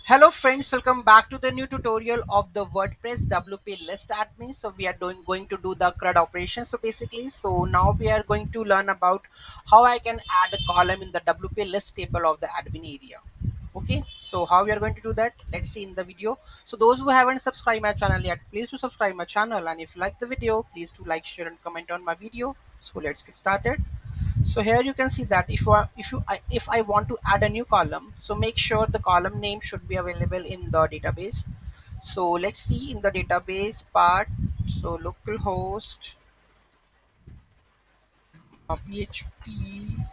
Hello friends, welcome back to the new tutorial of the WordPress WP list admin. So we are going to do the CRUD operation. So now we are going to learn about how I can add a column in the WP list table of the admin area. Okay, so how we are going to do that, let's see in the video. So those who haven't subscribed my channel yet, please do subscribe my channel, and if you like the video, please do like, share and comment on my video. So let's get started. So here you can see that if I want to add a new column, so make sure the column name should be available in the database. So let's see in the database part. So localhost php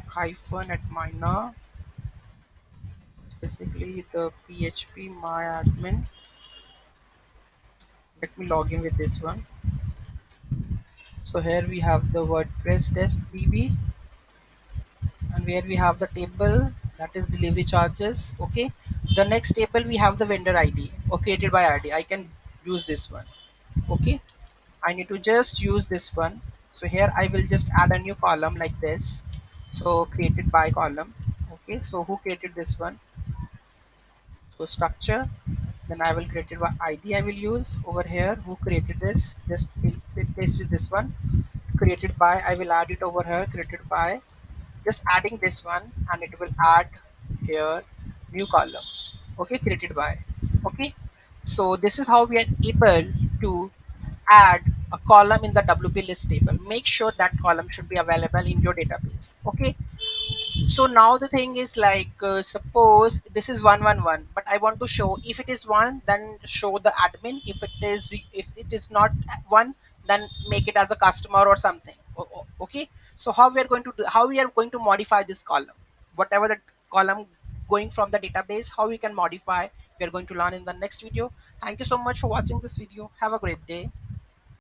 hyphen admin, basically the php my admin. Let me log in with this one. So here we have the WordPress test db, and where we have the table, that is delivery charges. Okay, the next table we have the vendor id or created by id. I can use this one. Okay, I need to just use this one. So here I will just add a new column like this. So created by column. Okay, so who created this one? So structure, then I will create it by id. I will use over here. Who created this? Just replace with this one. Created by, I will add it over here. Created by, just adding this one, and it will add here new column. Okay, created by. Okay, so this is how we are able to add a column in the wp list table. Make sure that column should be available in your database. Okay, so now the thing is like, suppose this is 111, but I want to show if it is one, then show the admin. If it is not one, then make it as a customer or something. Okay, so how we are going to do, how we are going to modify this column, whatever the column going from the database, how we can modify, we are going to learn in the next video. Thank you so much for watching this video. Have a great day.